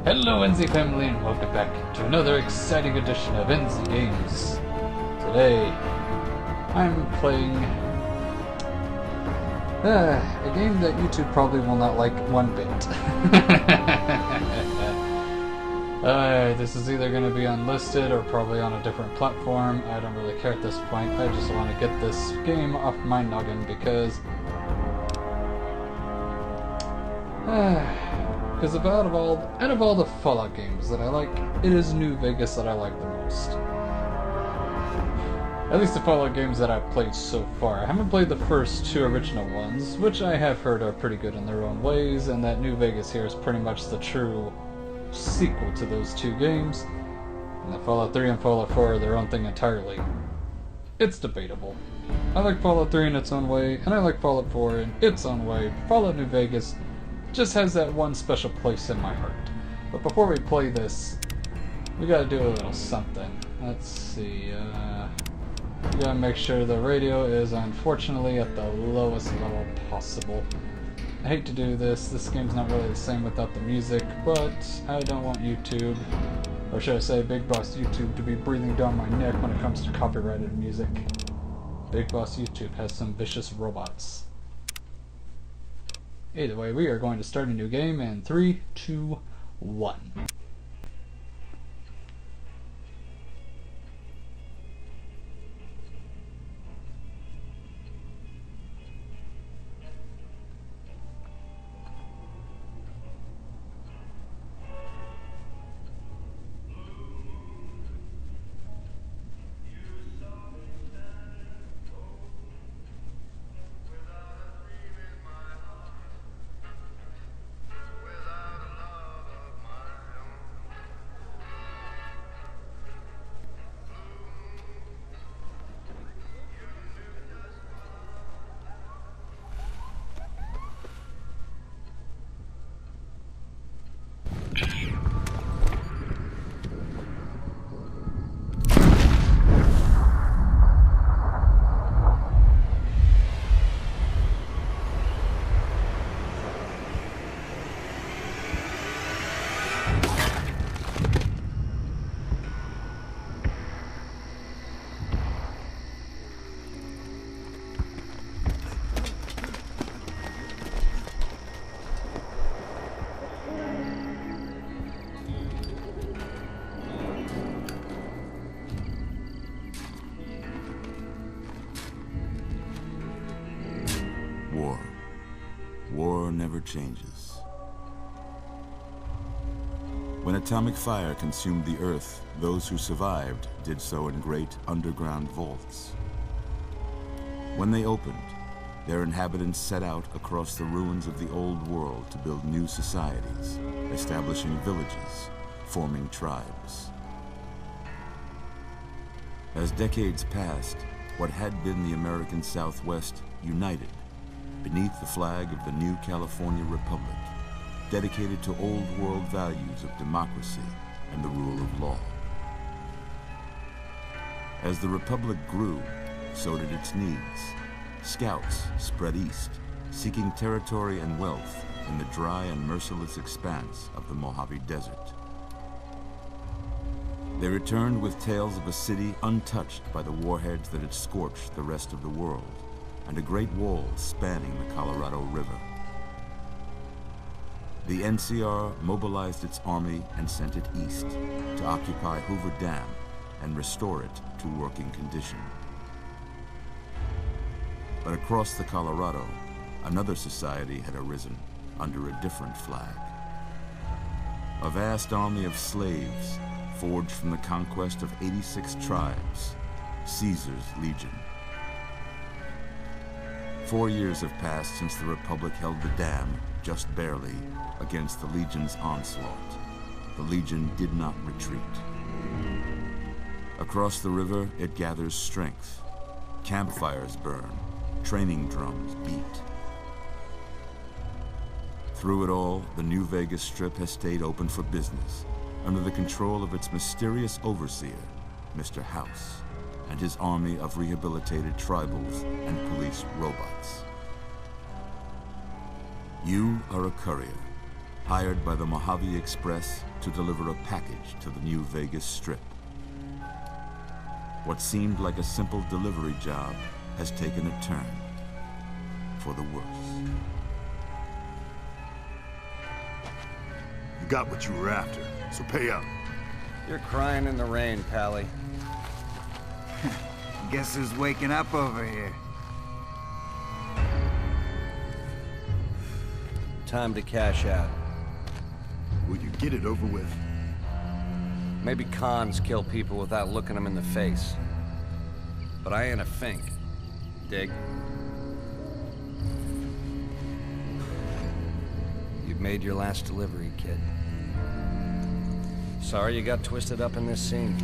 Hello NZ family and welcome back to another exciting edition of NZ Games. Today, I'm playing a game that YouTube probably will not like one bit. This is either going to be unlisted or probably on a different platform. I don't really care at this point. I just want to get this game off my noggin because out of all the Fallout games that I like, it is New Vegas that I like the most. At least the Fallout games that I've played so far. I haven't played the first two original ones, which I have heard are pretty good in their own ways, and that New Vegas here is pretty much the true sequel to those two games. And that Fallout 3 and Fallout 4 are their own thing entirely. It's debatable. I like Fallout 3 in its own way, and I like Fallout 4 in its own way. Fallout New Vegas just has that one special place in my heart. But before we play this, we gotta do a little something. Let's see, we gotta make sure the radio is unfortunately at the lowest level possible. I hate to do this game's not really the same without the music, but I don't want YouTube, or should I say Big Boss YouTube, to be breathing down my neck when it comes to copyrighted music. Big Boss YouTube has some vicious robots. Either way, we are going to start a new game in 3, 2, 1. War never changes. When atomic fire consumed the Earth, those who survived did so in great underground vaults. When they opened, their inhabitants set out across the ruins of the old world to build new societies, establishing villages, forming tribes. As decades passed, what had been the American Southwest united beneath the flag of the new California Republic, dedicated to old world values of democracy and the rule of law. As the Republic grew, so did its needs. Scouts spread east, seeking territory and wealth in the dry and merciless expanse of the Mojave Desert. They returned with tales of a city untouched by the warheads that had scorched the rest of the world, and a great wall spanning the Colorado River. The NCR mobilized its army and sent it east to occupy Hoover Dam and restore it to working condition. But across the Colorado, another society had arisen under a different flag. A vast army of slaves forged from the conquest of 86 tribes, Caesar's Legion. 4 years have passed since the Republic held the dam, just barely, against the Legion's onslaught. The Legion did not retreat. Across the river, it gathers strength. Campfires burn, training drums beat. Through it all, the New Vegas Strip has stayed open for business, under the control of its mysterious overseer, Mr. House, and his army of rehabilitated tribals and police robots. You are a courier, hired by the Mojave Express to deliver a package to the New Vegas Strip. What seemed like a simple delivery job has taken a turn for the worse. You got what you were after, so pay up. You're crying in the rain, Pally. Guess who's waking up over here? Time to cash out. Will you get it over with? Maybe cons kill people without looking them in the face. But I ain't a fink. Dig? You've made your last delivery, kid. Sorry you got twisted up in this scene.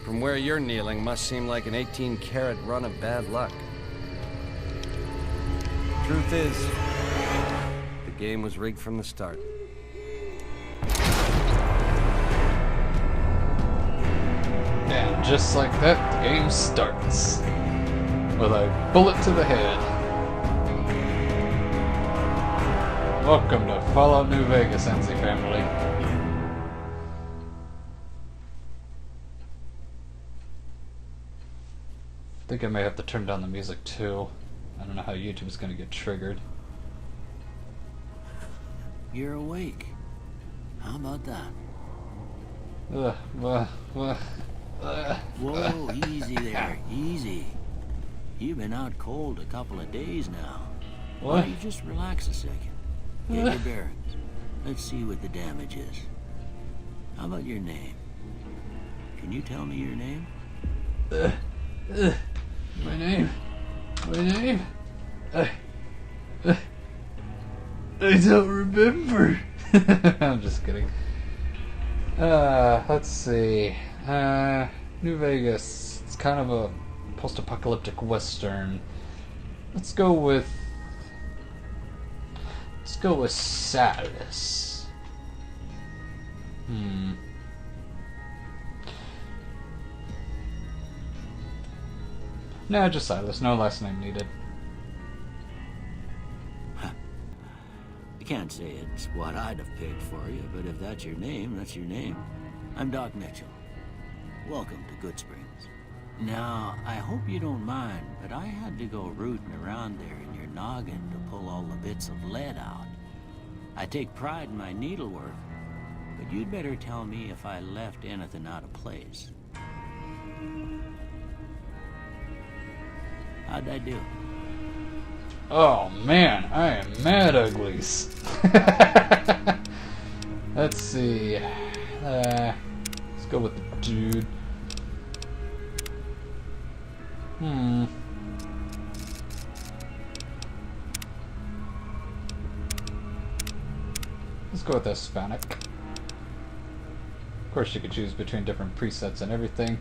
From where you're kneeling must seem like an 18-carat run of bad luck. Truth is, the game was rigged from the start. And just like that, the game starts. With a bullet to the head. Welcome to Fallout New Vegas, NZ family. I think I may have to turn down the music too. I don't know how YouTube's gonna get triggered. You're awake. How about that? Whoa, easy there, easy. You've been out cold a couple of days now. Why What? don't you just relax a second? Get your bearings. Let's see what the damage is. How about your name? Can you tell me your name? My name? I don't remember. I'm just kidding. Let's see. New Vegas. It's kind of a post-apocalyptic western. Let's go with Satis. Nah, just Silas. No last name needed. I can't say it's what I'd have picked for you, but if that's your name, that's your name. I'm Doc Mitchell. Welcome to Good Springs. Now, I hope you don't mind, but I had to go rooting around there in your noggin to pull all the bits of lead out. I take pride in my needlework, but you'd better tell me if I left anything out of place. How'd I do? Oh man, I am mad uglies. Let's see. Let's go with the dude. Let's go with Hispanic. Of course, you could choose between different presets and everything.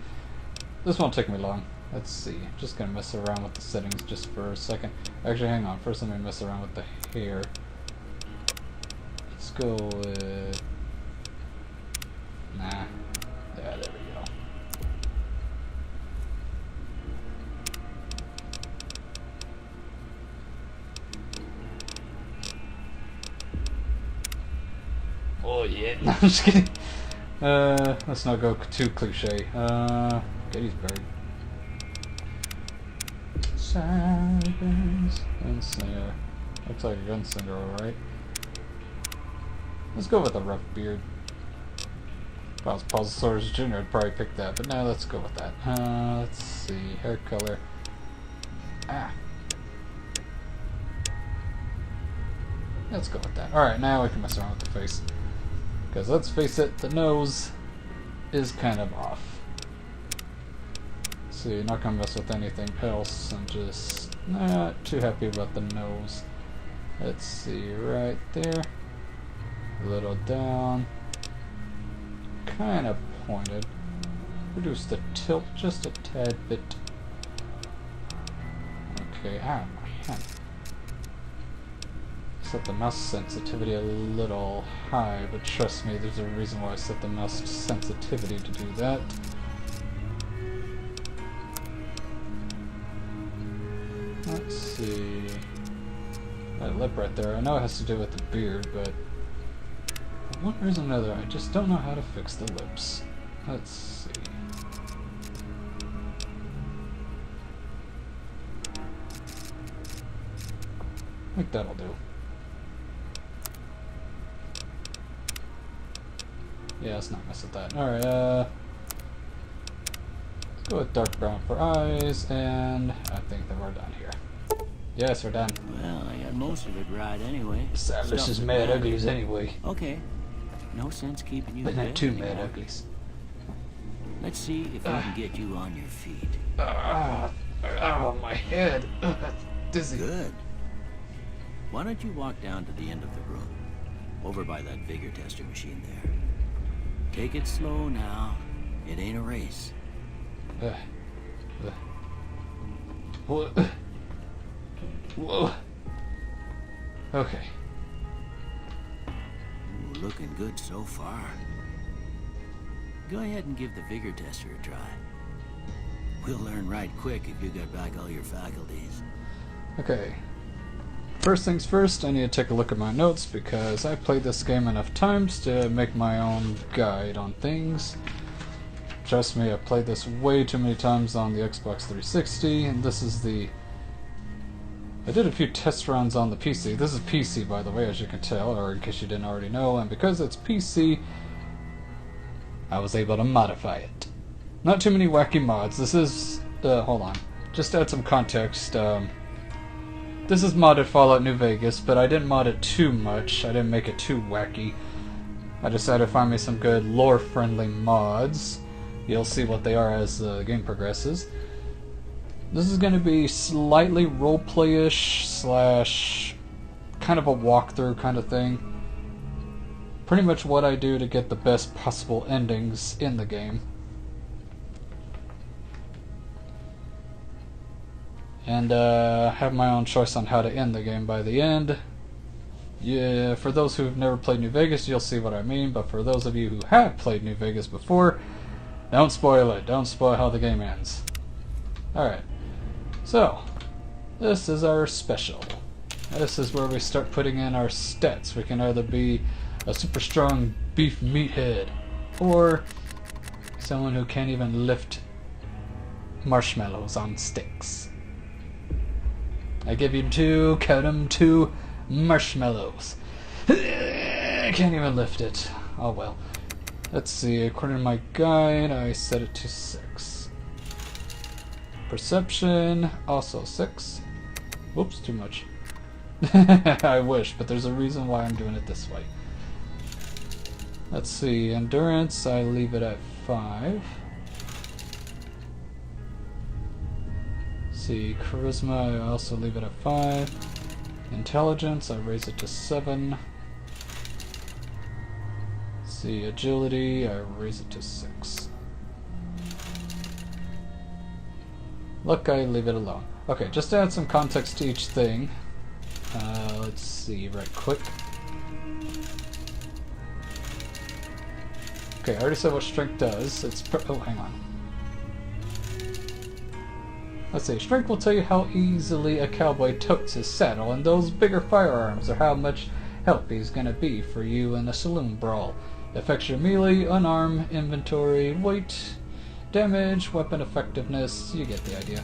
This won't take me long. Let's see. Just gonna mess around with the settings just for a second. Actually, hang on. First, let me mess around with the hair. Let's go with... Nah. Yeah, there we go. Oh yeah. No, I'm just kidding. Let's not go too cliche. Gettysburg. Sirens. Gunslinger. Looks like a gunslinger, alright. Let's go with a rough beard. If I was Pulsasaurus Jr., I'd probably pick that, but now let's go with that. Let's see. Hair color. Let's go with that. Alright, now we can mess around with the face. Because let's face it, the nose is kind of off. See, not gonna mess with anything else. I'm just not too happy about the nose. Let's see, right there. A little down. Kind of pointed. Reduce the tilt just a tad bit. Okay, my hand. Set the mouse sensitivity a little high, but trust me, there's a reason why I set the mouse sensitivity to do that. Let's see. That lip right there. I know it has to do with the beard, but for one reason or another, I just don't know how to fix the lips. Let's see. I think that'll do. Yeah, let's not mess with that. Alright, let's go with dark brown for eyes, and I think that we're done here. Yes, we're done. Well, I got most of it right anyway. This is mad uglies anyway. Okay. No sense keeping you But in not bed too anymore. mad uglies. Let's see if we can get you on your feet. My head. Dizzy. Good. Why don't you walk down to the end of the room, over by that vigor tester machine there. Take it slow now. It ain't a race. Whoa. Whoa. Okay. Ooh, looking good so far. Go ahead and give the vigor tester a try. We'll learn right quick if you got back all your faculties. Okay. First things first, I need to take a look at my notes because I've played this game enough times to make my own guide on things. Trust me, I've played this way too many times on the Xbox 360, and this is the... I did a few test runs on the PC. This is PC, by the way, as you can tell, or in case you didn't already know, and because it's PC, I was able to modify it. Not too many wacky mods. This is... hold on. Just to add some context, this is modded Fallout New Vegas, but I didn't mod it too much. I didn't make it too wacky. I decided to find me some good lore-friendly mods. You'll see what they are as the game progresses. This is going to be slightly roleplay-ish slash kind of a walkthrough kind of thing. Pretty much what I do to get the best possible endings in the game. And have my own choice on how to end the game by the end. Yeah, for those who've never played New Vegas, you'll see what I mean, but for those of you who have played New Vegas before, don't spoil it. Don't spoil how the game ends. Alright, so this is our special. This is where we start putting in our stats. We can either be a super strong beef meathead, or someone who can't even lift marshmallows on sticks. I give you two, count them, 2 marshmallows. I can't even lift it. Oh well. Let's see, according to my guide, I set it to 6. Perception, also 6. Whoops, too much. I wish, but there's a reason why I'm doing it this way. Let's see, endurance, I leave it at 5. See, charisma, I also leave it at 5. Intelligence, I raise it to 7. See, agility, I raise it to 6. Luck, I leave it alone. Okay, just to add some context to each thing. Let's see, right quick. Okay, I already said what strength does. It's oh, hang on. Let's see, strength will tell you how easily a cowboy totes his saddle, and those bigger firearms are how much help he's gonna be for you in a saloon brawl. It affects your melee, unarmed, inventory, weight, damage, weapon effectiveness, you get the idea.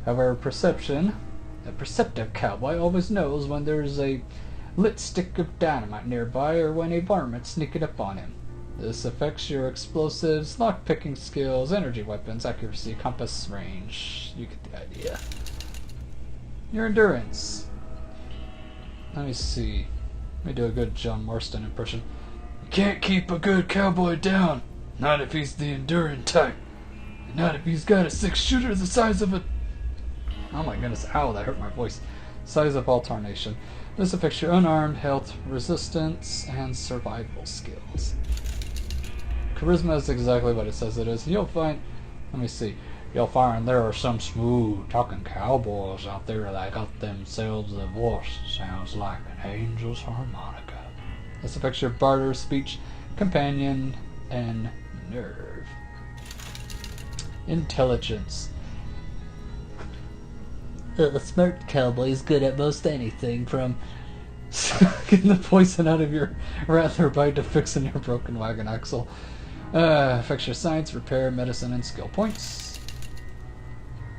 However, perception, a perceptive cowboy always knows when there's a lit stick of dynamite nearby or when a varmint's sneaking up on him. This affects your explosives, lock-picking skills, energy weapons, accuracy, compass, range. You get the idea. Your endurance. Let me see. Let me do a good John Marston impression. You can't keep a good cowboy down. Not if he's the enduring type. And not if he's got a 6-shooter the size of a... Oh my goodness, ow, that hurt my voice. Size of alternation. This affects your unarmed, health, resistance, and survival skills. Charisma is exactly what it says it is. You'll find, let me see, you'll find there are some smooth talking cowboys out there that got themselves a voice that sounds like an angel's harmonica. This affects your barter, speech, companion, and nerve. Intelligence. A smart cowboy's good at most anything, from getting the poison out of your rather bite to fixing your broken wagon axle. Affects your science, repair, medicine, and skill points.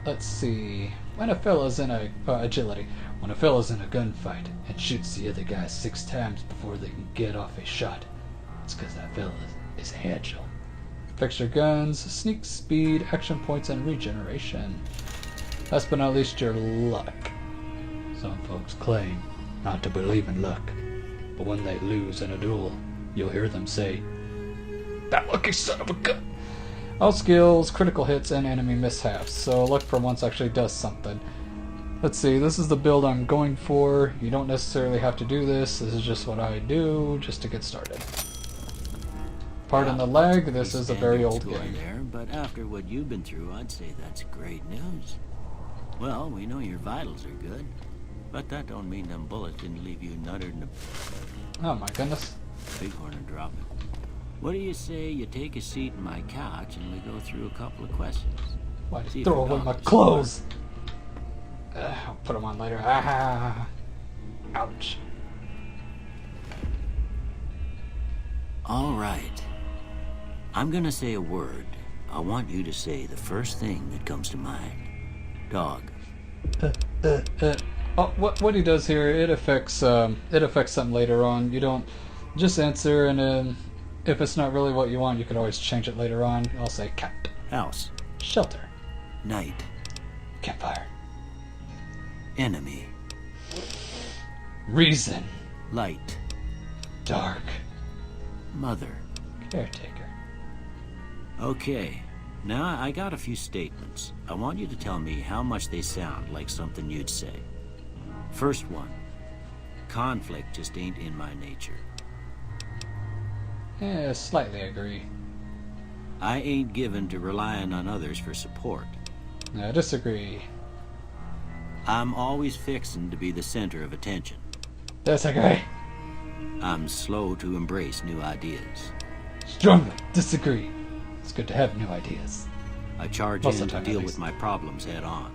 Let's see. When a fella's in a agility. When a fella's in a gunfight and shoots the other guy 6 times before they can get off a shot, it's because that fella is agile. Affects your guns, sneak, speed, action points, and regeneration. Last but not least, your luck. Some folks claim not to believe in luck, but when they lose in a duel, you'll hear them say, "That lucky son of a gun!" All skills, critical hits, and enemy mishaps, so luck for once actually does something. Let's see, this is the build I'm going for. You don't necessarily have to do this. This is just what I do, just to get started. Pardon the lag, this is a very old game. There, but after what you've been through, I'd say that's great news. Well, we know your vitals are good, but that don't mean them bullets didn't leave you nuttered in a... Oh my goodness. Bighorn and drop it. What do you say you take a seat in my couch and we go through a couple of questions? Why did See you if throw your away dog my is clothes? I'll put them on later. Ah, ouch. All right. I'm gonna say a word. I want you to say the first thing that comes to mind. Dog. Oh, what he does here, it affects something later on. You don't just answer, and if it's not really what you want, you can always change it later on. I'll say cat. House. Shelter. Night. Campfire. Enemy. Reason. Light. Dark. Mother. Caretaker. Okay. Now I got a few statements. I want you to tell me how much they sound like something you'd say. First one. Conflict just ain't in my nature. Yeah, slightly agree. I ain't given to relying on others for support. I disagree. I'm always fixin' to be the center of attention. Disagree. I'm slow to embrace new ideas. Strongly disagree. It's good to have new ideas. I charge Most in of the to time, at deal least. with my problems head on.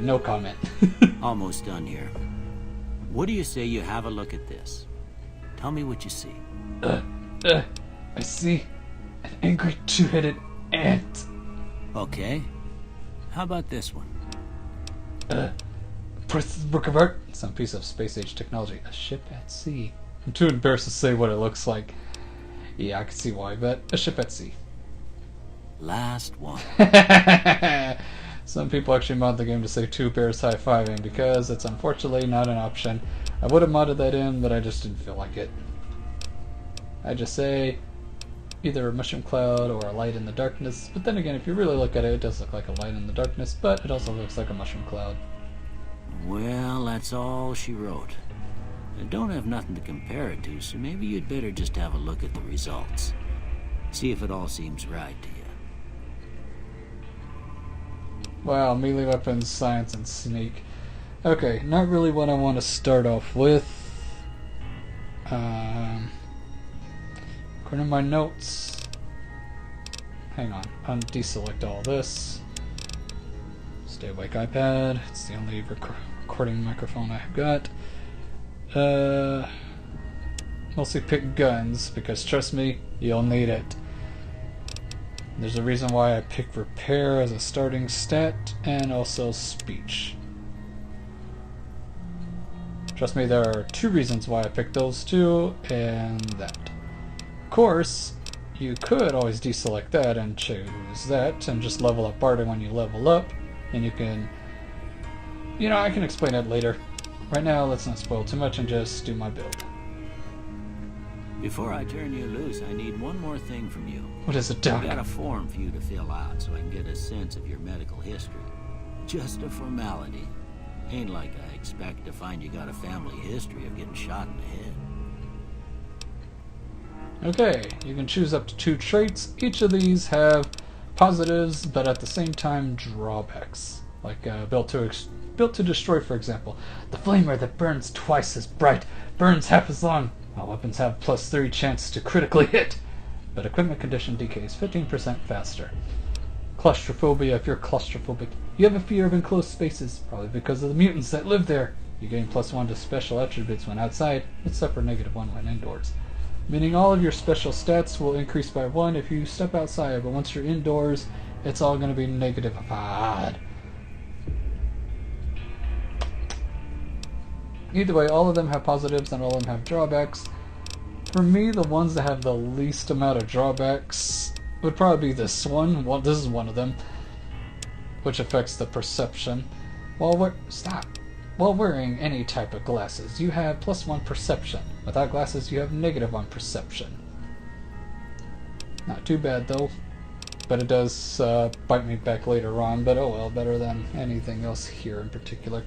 No comment. Almost done here. What do you say you have a look at this? Tell me what you see. I see an angry two-headed ant. Okay. How about this one? Priceless work of art. Some piece of space-age technology. A ship at sea. I'm too embarrassed to say what it looks like. Yeah, I can see why, but a ship at sea. Last one. Some people actually mod the game to say 2 bears high-fiving because it's unfortunately not an option. I would have modded that in, but I just didn't feel like it. I just say either a mushroom cloud or a light in the darkness, but then again, if you really look at it, it does look like a light in the darkness, but it also looks like a mushroom cloud. Well, that's all she wrote. I don't have nothing to compare it to, so maybe you'd better just have a look at the results. See if it all seems right to you. Wow, melee weapons, science, and sneak. Okay, not really what I want to start off with. According to my notes... Hang on, undeselect all this. Stay awake iPad, it's the only recording microphone I've got. Mostly pick guns, because trust me, you'll need it. There's a reason why I pick repair as a starting stat, and also speech. Trust me, there are 2 reasons why I picked those 2, and that. Of course, you could always deselect that and choose that, and just level up Barter when you level up, and you can... You know, I can explain it later. Right now, let's not spoil too much and just do my build. Before I turn you loose, I need one more thing from you. What is it, I Doc? got a form for you to fill out so I can get a sense of your medical history. Just a formality. Ain't like I expect to find you got a family history of getting shot in the head. Okay, you can choose up to 2 traits. Each of these have positives, but at the same time drawbacks. Like built to destroy, for example. The flamer that burns twice as bright, burns half as long. All weapons have +3 chances to critically hit, but equipment condition decays 15% faster. claustrophobia if you're claustrophobic. You have a fear of enclosed spaces, probably because of the mutants that live there. You gain +1 to special attributes when outside, but suffer -1 when indoors. Meaning all of your special stats will increase by 1 if you step outside, but once you're indoors, it's all going to be -5. Either way, all of them have positives and all of them have drawbacks. For me, the ones that have the least amount of drawbacks would probably be this one. Well, this is one of them, which affects the perception. While wearing any type of glasses, you have +1 perception. Without glasses, you have -1 perception. Not too bad though, but it does bite me back later on. But oh well, better than anything else here in particular.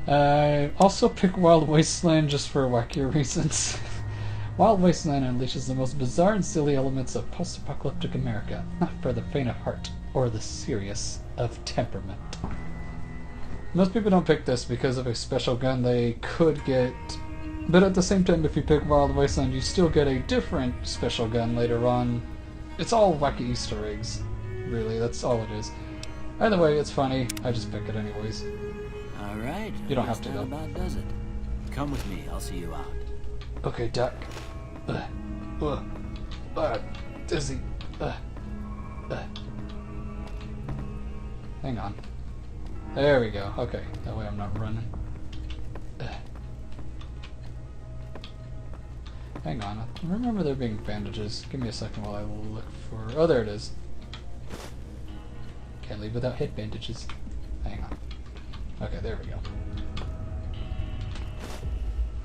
I also pick Wild Wasteland just for wackier reasons. Wild Wasteland unleashes the most bizarre and silly elements of post-apocalyptic America, not for the faint of heart or the serious of temperament. Most people don't pick this because of a special gun they could get, but at the same time, if you pick Wild Wasteland, you still get a different special gun later on. It's all wacky Easter eggs, really, that's all it is. Either way, it's funny, I just pick it anyways. Alright. You don't have to, That though. about does it. Come with me, I'll see you out. Okay, Doc. Dizzy. Hang on. There we go. Okay, that way I'm not running. Hang on. I remember there being bandages. Give me a second while I look for... Oh, there it is. Can't leave without head bandages. Hang on. Okay, there we go.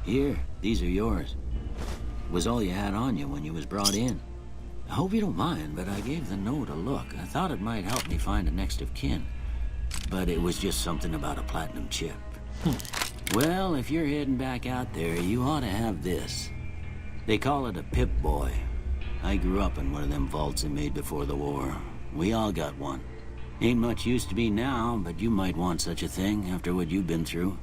Here, these are yours. Was all you had on you when you was brought in. I hope you don't mind, but I gave the note a look. I thought it might help me find a next of kin. But it was just something about a platinum chip. Well, if you're heading back out there, you ought to have this. They call it a Pip-Boy. I grew up in one of them vaults they made before the war. We all got one. Ain't much use to be now, but you might want such a thing after what you've been through.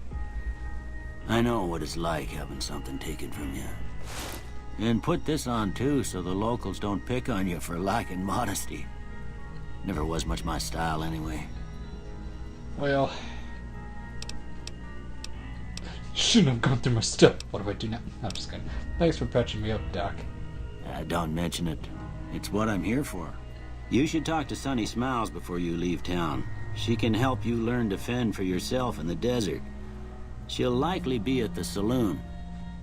I know what it's like having something taken from you. And put this on too, so the locals don't pick on you for lacking modesty. Never was much my style anyway. Well... Shouldn't have gone through my stuff. What do I do now? I'm just kidding. Thanks for patching me up, Doc. Don't mention it. It's what I'm here for. You should talk to Sunny Smiles before you leave town. She can help you learn to fend for yourself in the desert. She'll likely be at the saloon.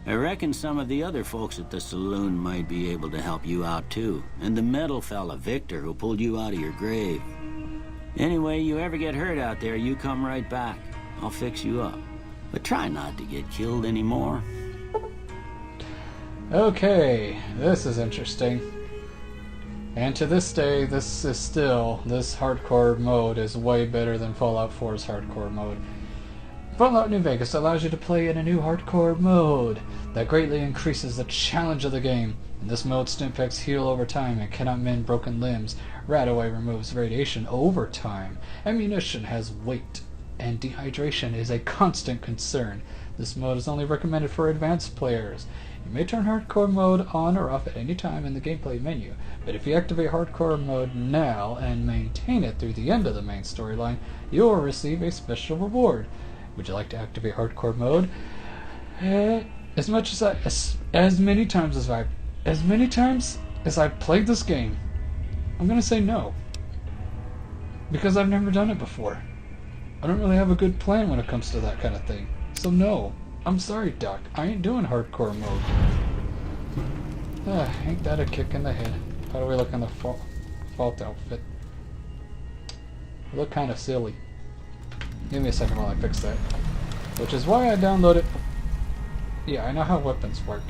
I reckon some of the other folks at the saloon might be able to help you out too. And the metal fella, Victor, who pulled you out of your grave. Anyway, you ever get hurt out there, you come right back. I'll fix you up. But try not to get killed anymore. Okay, this is interesting. And to this day, this hardcore mode is way better than Fallout 4's hardcore mode. Fallout New Vegas allows you to play in a new hardcore mode that greatly increases the challenge of the game. In this mode, Stimpaks heal over time and cannot mend broken limbs. Radaway removes radiation over time. Ammunition has weight, and dehydration is a constant concern. This mode is only recommended for advanced players. You may turn hardcore mode on or off at any time in the gameplay menu, but if you activate hardcore mode now and maintain it through the end of the main storyline, you will receive a special reward. Would you like to activate hardcore mode? As many times as I've played this game, I'm gonna say no. Because I've never done it before. I don't really have a good plan when it comes to that kind of thing. So no. I'm sorry, Doc. I ain't doing hardcore mode. Ain't that a kick in the head? How do we look in the fault outfit? We look kind of silly. Give me a second while I fix that. Which is why I downloaded... Yeah, I know how weapons work.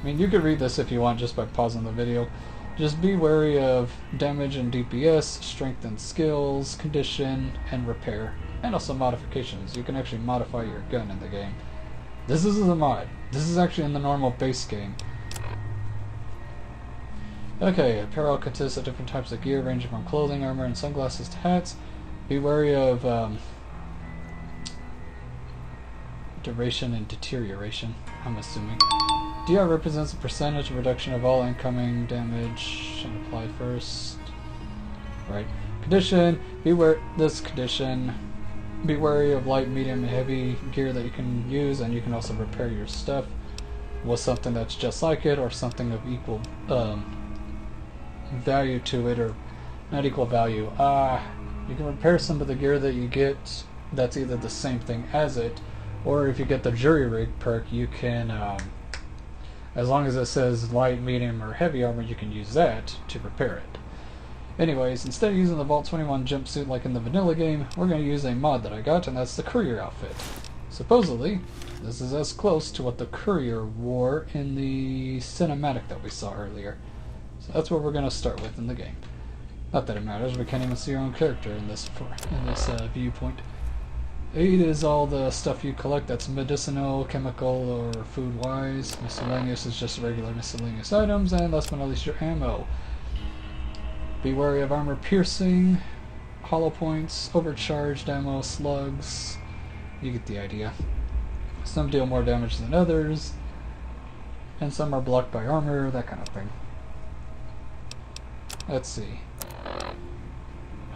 I mean, you could read this if you want just by pausing the video. Just be wary of damage and DPS, strength and skills, condition, and repair. And also modifications. You can actually modify your gun in the game. This isn't a mod. This is actually in the normal base game. Okay, apparel consists of different types of gear ranging from clothing, armor, and sunglasses to hats. Be wary of duration and deterioration, I'm assuming. DR represents a percentage reduction of all incoming damage and applied first. Right. Condition, beware this condition. Be wary of light, medium, and heavy gear that you can use, and you can also repair your stuff with something that's just like it, or something of equal value to it, or not equal value. You can repair some of the gear that you get that's either the same thing as it, or if you get the jury rig perk, you can, as long as it says light, medium, or heavy armor, you can use that to repair it. Anyways, instead of using the Vault 21 jumpsuit like in the vanilla game, we're going to use a mod that I got, and that's the courier outfit. Supposedly, this is as close to what the courier wore in the cinematic that we saw earlier. So that's what we're going to start with in the game. Not that it matters, we can't even see our own character in this viewpoint. Aid is all the stuff you collect that's medicinal, chemical, or food-wise. Miscellaneous is just regular miscellaneous items, and last but not least, your ammo. Be wary of armor piercing, hollow points, overcharged ammo, slugs. You get the idea. Some deal more damage than others, and some are blocked by armor, that kind of thing. Let's see.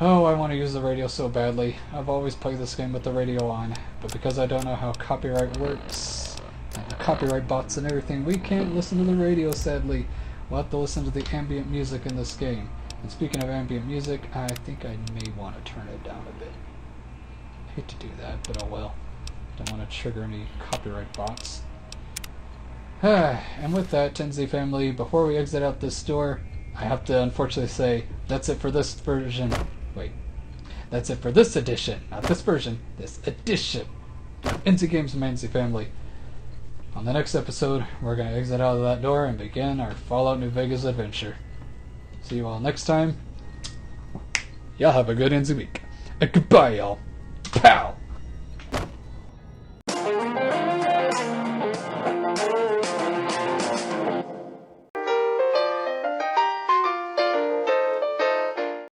Oh, I want to use the radio so badly. I've always played this game with the radio on, but because I don't know how copyright works, and the copyright bots and everything, we can't listen to the radio, sadly. We'll have to listen to the ambient music in this game. And speaking of ambient music, I think I may want to turn it down a bit. I hate to do that, but oh well. Don't want to trigger any copyright bots. And with that, Tenzi family, before we exit out this door, I have to unfortunately say, that's it for this version. Wait. That's it for this edition. Not this version, this edition. Tenzi Games Manzi family. On the next episode, we're going to exit out of that door and begin our Fallout New Vegas adventure. See you all next time. Y'all have a good Enzy week. And goodbye, y'all. Pow!